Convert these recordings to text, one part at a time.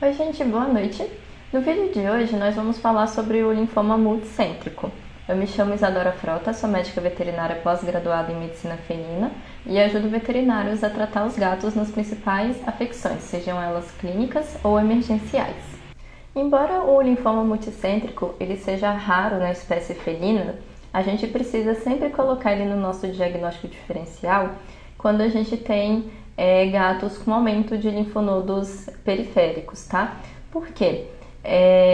Oi gente, boa noite! No vídeo de hoje nós vamos falar sobre o linfoma multicêntrico. Eu me chamo Isadora Frota, sou médica veterinária pós-graduada em medicina felina e ajudo veterinários a tratar os gatos nas principais afecções, sejam elas clínicas ou emergenciais. Embora o linfoma multicêntrico ele seja raro na espécie felina, a gente precisa sempre colocar ele no nosso diagnóstico diferencial quando a gente tem gatos com aumento de linfonodos periféricos, tá? Por quê?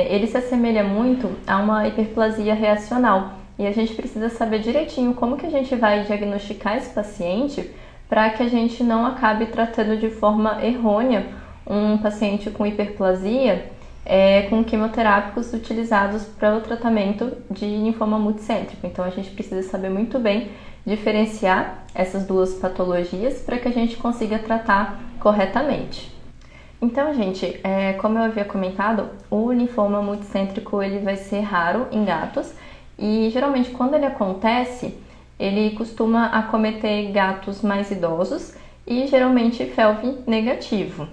Ele se assemelha muito a uma hiperplasia reacional e a gente precisa saber direitinho como que a gente vai diagnosticar esse paciente para que a gente não acabe tratando de forma errônea um paciente com hiperplasia com quimioterápicos utilizados para o tratamento de linfoma multicêntrico. Então a gente precisa saber muito bem diferenciar essas duas patologias para que a gente consiga tratar corretamente. Então, gente, como eu havia comentado, o linfoma multicêntrico ele vai ser raro em gatos e geralmente quando ele acontece, ele costuma acometer gatos mais idosos e geralmente FeLV negativo.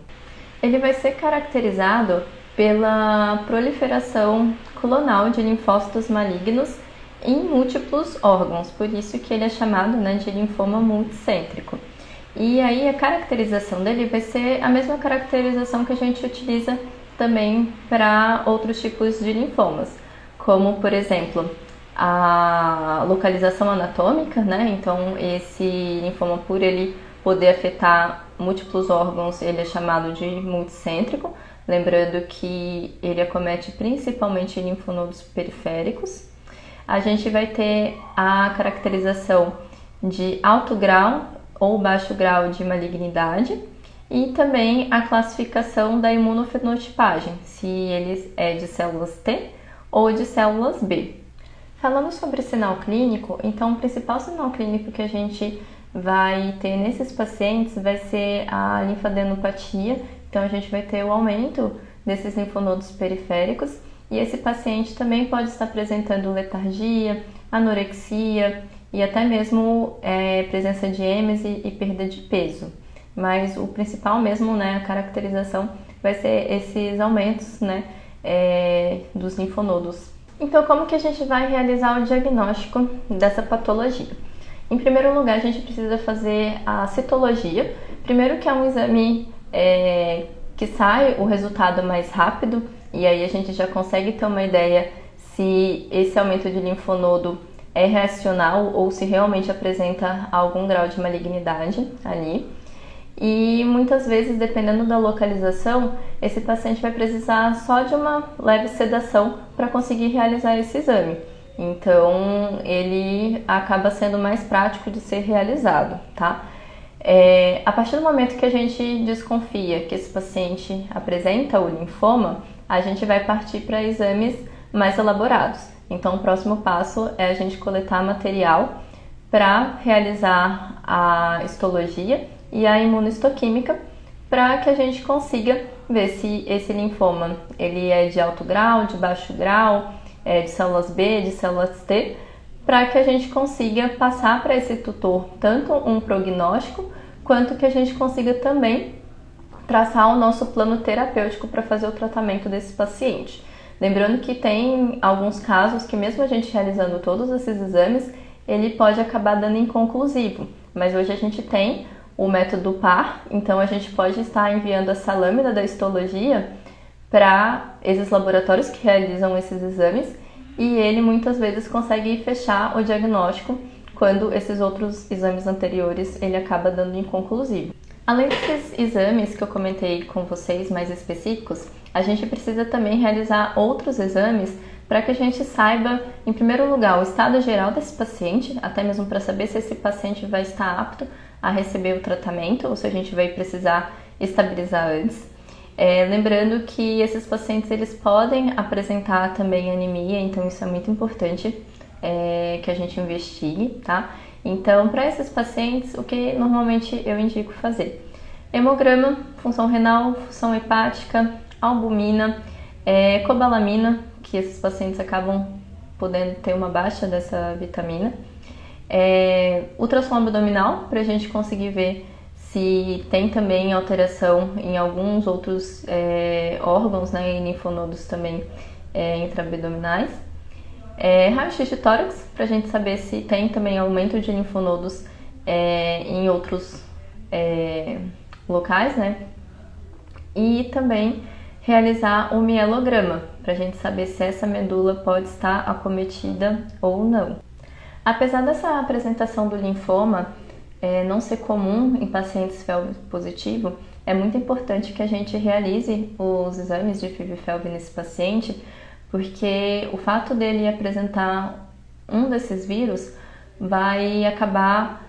Ele vai ser caracterizado pela proliferação clonal de linfócitos malignos em múltiplos órgãos, por isso que ele é chamado de linfoma multicêntrico. E aí a caracterização dele vai ser a mesma caracterização que a gente utiliza também para outros tipos de linfomas, como por exemplo a localização anatômica, Então esse linfoma, por ele poder afetar múltiplos órgãos, ele é chamado de multicêntrico, lembrando que ele acomete principalmente linfonodos periféricos. A gente vai ter a caracterização de alto grau ou baixo grau de malignidade e também a classificação da imunofenotipagem, se ele é de células T ou de células B. Falando sobre sinal clínico, então o principal sinal clínico que a gente vai ter nesses pacientes vai ser a linfadenopatia, então a gente vai ter o aumento desses linfonodos periféricos e esse paciente também pode estar apresentando letargia, anorexia e até mesmo presença de êmese e perda de peso. Mas o principal mesmo, a caracterização vai ser esses aumentos, dos linfonodos. Então, como que a gente vai realizar o diagnóstico dessa patologia? Em primeiro lugar, a gente precisa fazer a citologia. Primeiro que é um exame que sai o resultado mais rápido, e aí a gente já consegue ter uma ideia se esse aumento de linfonodo é reacional ou se realmente apresenta algum grau de malignidade ali. E muitas vezes, dependendo da localização, esse paciente vai precisar só de uma leve sedação para conseguir realizar esse exame. Então, ele acaba sendo mais prático de ser realizado, tá? A partir do momento que a gente desconfia que esse paciente apresenta o linfoma, a gente vai partir para exames mais elaborados. Então, o próximo passo é a gente coletar material para realizar a histologia e a imunohistoquímica para que a gente consiga ver se esse linfoma ele é de alto grau, de baixo grau, de células B, de células T, para que a gente consiga passar para esse tutor tanto um prognóstico, quanto que a gente consiga também traçar o nosso plano terapêutico para fazer o tratamento desse paciente. Lembrando que tem alguns casos que mesmo a gente realizando todos esses exames, ele pode acabar dando inconclusivo, mas hoje a gente tem o método PAR, então a gente pode estar enviando essa lâmina da histologia para esses laboratórios que realizam esses exames e ele muitas vezes consegue fechar o diagnóstico quando esses outros exames anteriores ele acaba dando inconclusivo. Além desses exames que eu comentei com vocês mais específicos, a gente precisa também realizar outros exames para que a gente saiba, em primeiro lugar, o estado geral desse paciente, até mesmo para saber se esse paciente vai estar apto a receber o tratamento ou se a gente vai precisar estabilizar antes. Lembrando que esses pacientes eles podem apresentar também anemia, então isso é muito importante que a gente investigue, tá? Então, para esses pacientes, o que normalmente eu indico fazer? Hemograma, função renal, função hepática, albumina, cobalamina, que esses pacientes acabam podendo ter uma baixa dessa vitamina, ultrassom abdominal, para a gente conseguir ver se tem também alteração em alguns outros órgãos, né, e linfonodos também intraabdominais. Raio-x de tórax, para a gente saber se tem também aumento de linfonodos em outros locais, né? E também realizar o mielograma, para a gente saber se essa medula pode estar acometida ou não. Apesar dessa apresentação do linfoma não ser comum em pacientes FeLV positivo, é muito importante que a gente realize os exames de FIV-FeLV nesse paciente, porque o fato dele apresentar um desses vírus vai acabar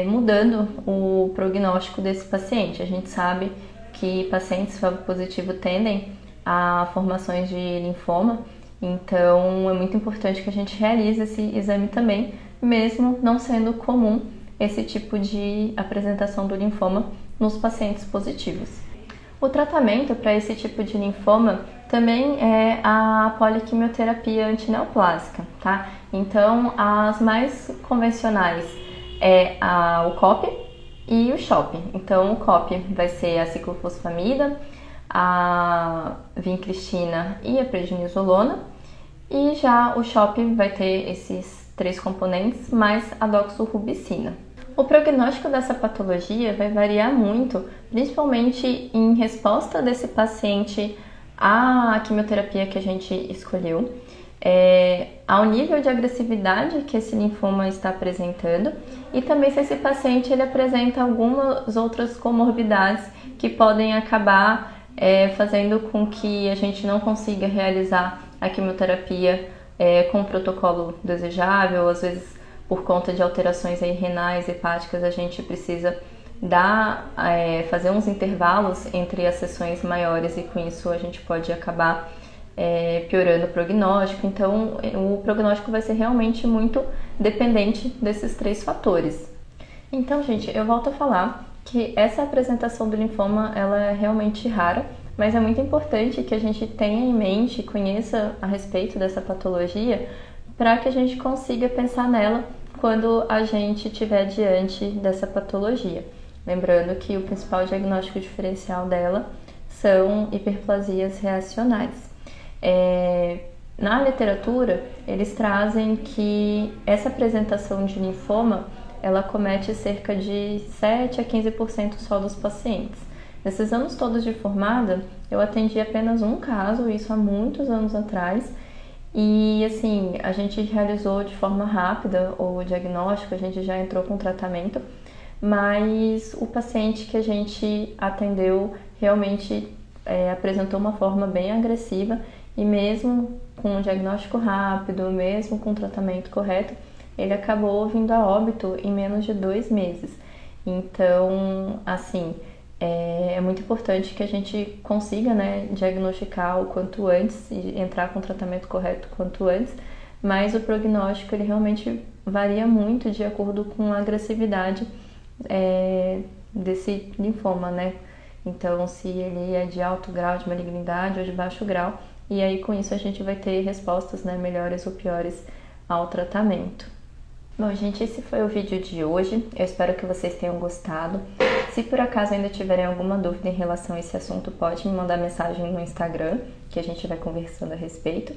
mudando o prognóstico desse paciente. A gente sabe que pacientes FeLV positivo tendem a formações de linfoma, então é muito importante que a gente realize esse exame também, mesmo não sendo comum esse tipo de apresentação do linfoma nos pacientes positivos. O tratamento para esse tipo de linfoma também é a poliquimioterapia antineoplásica, tá? Então, as mais convencionais é o COP e o CHOP. Então, o COP vai ser a ciclofosfamida, a vincristina e a prednisolona, e já o CHOP vai ter esses 3 componentes mais a doxorubicina. O prognóstico dessa patologia vai variar muito, principalmente em resposta desse paciente à quimioterapia que a gente escolheu, ao nível de agressividade que esse linfoma está apresentando e também se esse paciente ele apresenta algumas outras comorbidades que podem acabar fazendo com que a gente não consiga realizar a quimioterapia com o protocolo desejável. Às vezes, por conta de alterações renais, hepáticas, a gente precisa fazer uns intervalos entre as sessões maiores e com isso a gente pode acabar piorando o prognóstico. Então, o prognóstico vai ser realmente muito dependente desses 3 fatores. Então, gente, eu volto a falar que essa apresentação do linfoma ela é realmente rara, mas é muito importante que a gente tenha em mente, conheça a respeito dessa patologia, para que a gente consiga pensar nela quando a gente estiver diante dessa patologia. Lembrando que o principal diagnóstico diferencial dela são hiperplasias reacionais. Na literatura, eles trazem que essa apresentação de linfoma ela comete cerca de 7 a 15% só dos pacientes. Nesses anos todos de formada, eu atendi apenas um caso, isso há muitos anos atrás, e assim, a gente realizou de forma rápida o diagnóstico, a gente já entrou com tratamento, mas o paciente que a gente atendeu realmente apresentou uma forma bem agressiva e mesmo com o diagnóstico rápido, mesmo com o tratamento correto, ele acabou vindo a óbito em menos de 2 meses. Então, assim, é muito importante que a gente consiga, né, diagnosticar o quanto antes e entrar com o tratamento correto o quanto antes, mas o prognóstico ele realmente varia muito de acordo com a agressividade desse linfoma, né? Então, se ele é de alto grau de malignidade ou de baixo grau, e aí com isso a gente vai ter respostas, né, melhores ou piores ao tratamento. Bom, gente, esse foi o vídeo de hoje. Eu espero que vocês tenham gostado. Se por acaso ainda tiverem alguma dúvida em relação a esse assunto, pode me mandar mensagem no Instagram, que a gente vai conversando a respeito.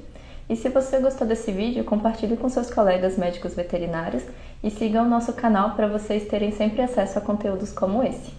E se você gostou desse vídeo, compartilhe com seus colegas médicos veterinários e siga o nosso canal para vocês terem sempre acesso a conteúdos como esse.